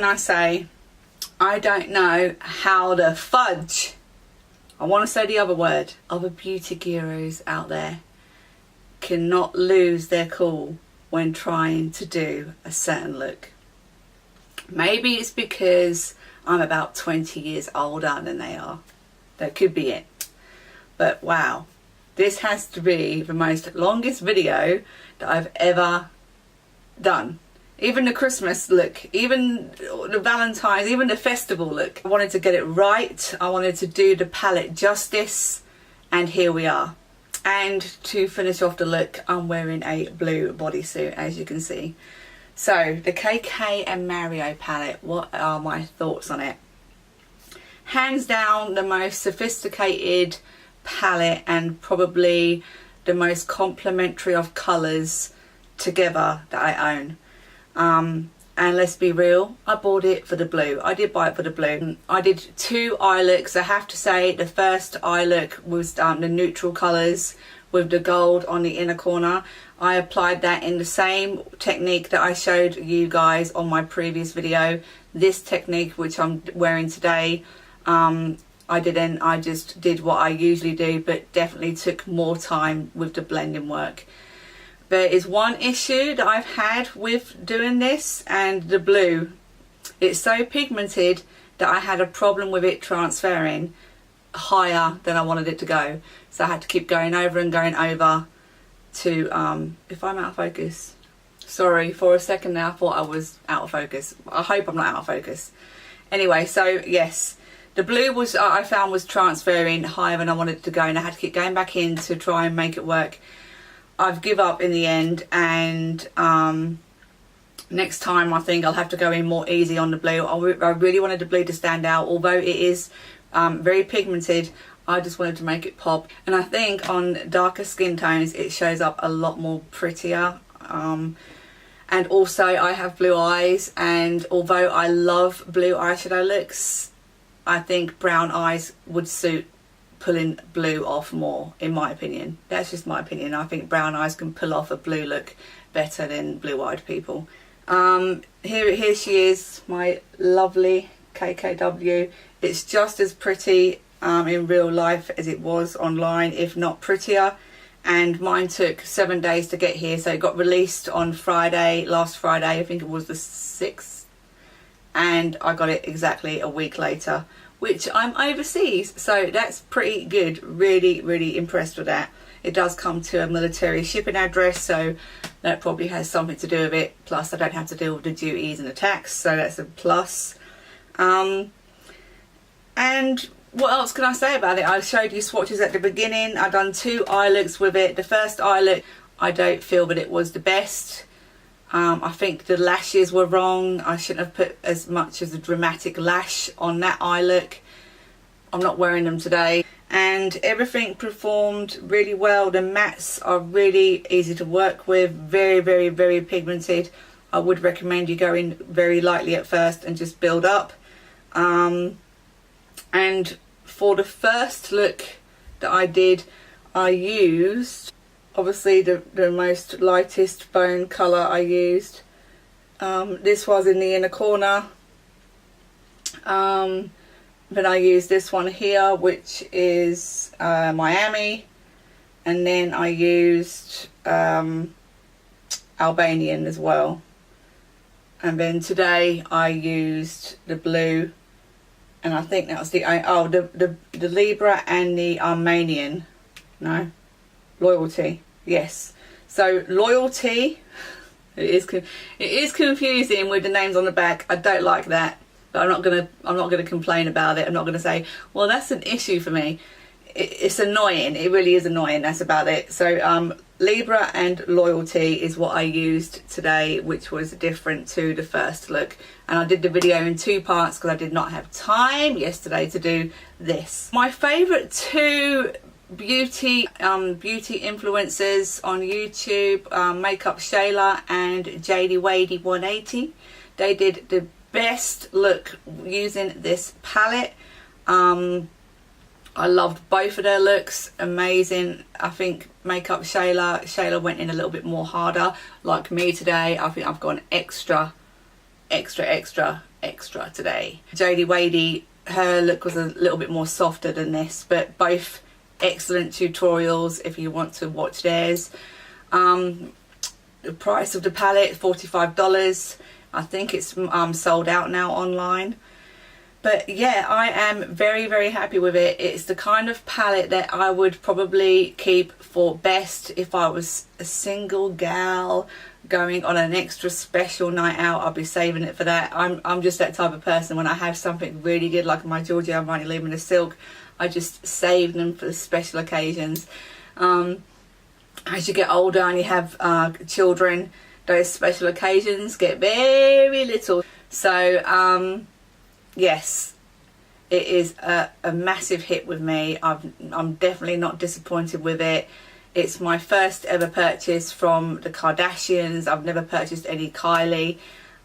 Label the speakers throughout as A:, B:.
A: can I say? I don't know how the fudge, I want to say the other word, other beauty gurus out there cannot lose their cool when trying to do a certain look. Maybe it's because I'm about 20 years older than they are. That could be it. But wow, this has to be the most longest video that I've ever done. Even the Christmas look, even the Valentine's, even the festival look. I wanted to get it right. I wanted to do the palette justice, and here we are. And to finish off the look, I'm wearing a blue bodysuit, as you can see. So the KKW Mario palette, what are my thoughts on it? Hands down the most sophisticated palette and probably the most complementary of colours together that I own. And let's be real, I bought it for the blue. I did buy it for the blue. I did 2 eye looks. I have to say the first eye look was the neutral colours with the gold on the inner corner. I applied that in the same technique that I showed you guys on my previous video. This technique, which I'm wearing today, I just did what I usually do, but definitely took more time with the blending work. There is one issue that I've had with doing this, and the blue. It's so pigmented that I had a problem with it transferring higher than I wanted it to go. So I had to keep going over and going over to, if I'm out of focus. Sorry, for a second there I thought I was out of focus. I hope I'm not out of focus. Anyway, so yes, the blue was, I found, was transferring higher than I wanted it to go, and I had to keep going back in to try and make it work. I've give up in the end, and next time I think I'll have to go in more easy on the blue. I really wanted the blue to stand out, although it is very pigmented. I just wanted to make it pop, and I think on darker skin tones it shows up a lot more prettier. And also I have blue eyes, and although I love blue eyeshadow looks, I think brown eyes would suit pulling blue off more, in my opinion. That's just my opinion. I think brown eyes can pull off a blue look better than blue-eyed people. Here she is, my lovely KKW. It's just as pretty in real life as it was online, if not prettier. And mine took 7 days to get here, so it got released on Friday, last Friday, I think it was the 6th, and I got it exactly a week later, which I'm overseas, so that's pretty good. Really impressed with that. It does come to a military shipping address, so that probably has something to do with it. Plus I don't have to deal with the duties and the tax, so that's a plus. And what else can I say about it? I showed you swatches at the beginning. I've done 2 eye looks with it. The first eye look, I don't feel that it was the best. I think the lashes were wrong. I shouldn't have put as much as a dramatic lash on that eye look. I'm not wearing them today. And everything performed really well. The mattes are really easy to work with. Very pigmented. I would recommend you go in very lightly at first and just build up. And for the first look that I did, I used obviously the most lightest bone colour I used. This was in the inner corner. Then I used this one here, which is Miami, and then I used Albanian as well. And then today I used the blue, and I think that was the Libra and the Armenian. No, Loyalty. Yes. So Loyalty, it is confusing with the names on the back. I don't like that, but I'm not gonna complain about it. I'm not gonna say, well, that's an issue for me. It's annoying. It really is annoying. That's about it. So Libra and Loyalty is what I used today, which was different to the first look. And I did the video in 2 parts because I did not have time yesterday to do this. My favourite 2 beauty influencers on YouTube, Makeup Shayla and JD Wadey 180. They did the best look using this palette. I loved both of their looks. Amazing. I think Makeup Shayla went in a little bit more harder. Like me today, I think I've gone extra extra today. Jodie Wadey, her look was a little bit more softer than this, but both excellent tutorials if you want to watch theirs. The price of the palette, $45. I think it's sold out now online. But yeah, I am very happy with it. It's the kind of palette that I would probably keep for best if I was a single gal going on an extra special night out. I'll be saving it for that. I'm just that type of person. When I have something really good, like my Giorgio Armani Luminous Silk, I just save them for special occasions. As you get older and you have children, those special occasions get very little. So yes, it is a massive hit with me. I'm definitely not disappointed with it. It's my first ever purchase from the Kardashians. I've never purchased any Kylie.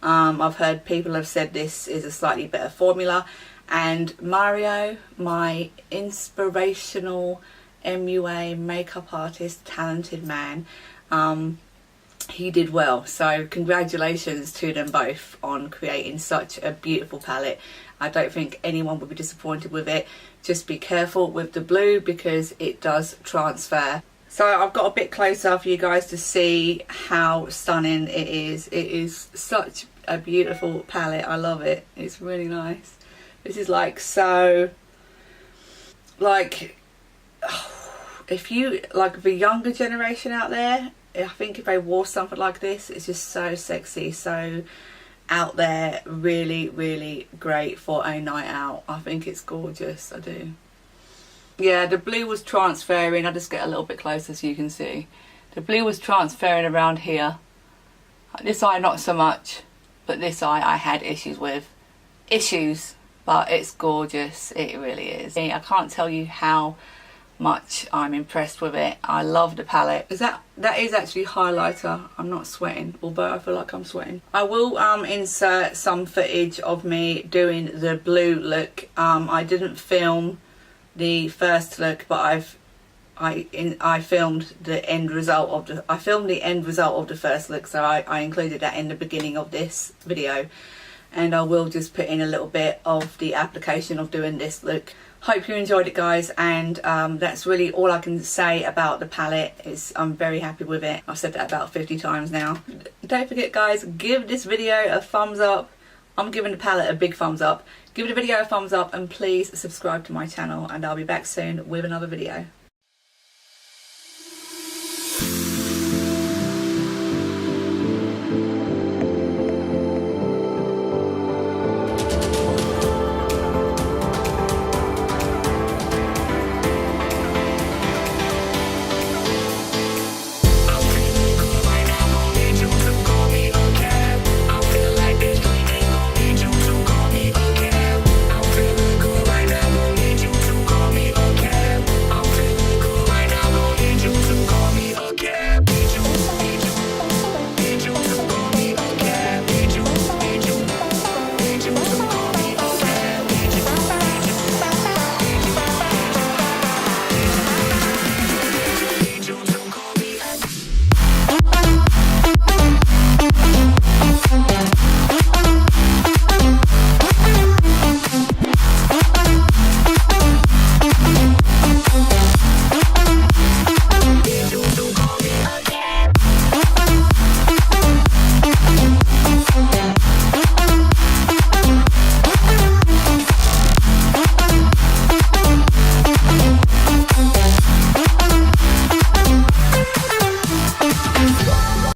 A: I've heard people have said this is a slightly better formula. And Mario, my inspirational MUA makeup artist, talented man, he did well. So congratulations to them both on creating such a beautiful palette. I don't think anyone would be disappointed with it. Just be careful with the blue because it does transfer. So I've got a bit closer for you guys to see how stunning it is. It is such a beautiful palette. I love it. It's really nice. This is like so, like, if you, like the younger generation out there, I think if they wore something like this, it's just so sexy, so out there, really great for a night out. I think it's gorgeous, I do. Yeah, the blue was transferring. I'll just get a little bit closer so you can see. The blue was transferring around here. This eye not so much, but this eye I had issues with. But it's gorgeous, it really is. I can't tell you how much I'm impressed with it. I love the palette. That is actually highlighter. I'm not sweating, although I feel like I'm sweating. I will insert some footage of me doing the blue look. I didn't film the first look, but I filmed the end result of the first look, so I included that in the beginning of this video. And I will just put in a little bit of the application of doing this look. Hope you enjoyed it, guys, and that's really all I can say about the palette. I'm very happy with it. I've said that about 50 times now. Don't forget, guys, give this video a thumbs up. I'm giving the palette a big thumbs up. Give the video a thumbs up and please subscribe to my channel, and I'll be back soon with another video.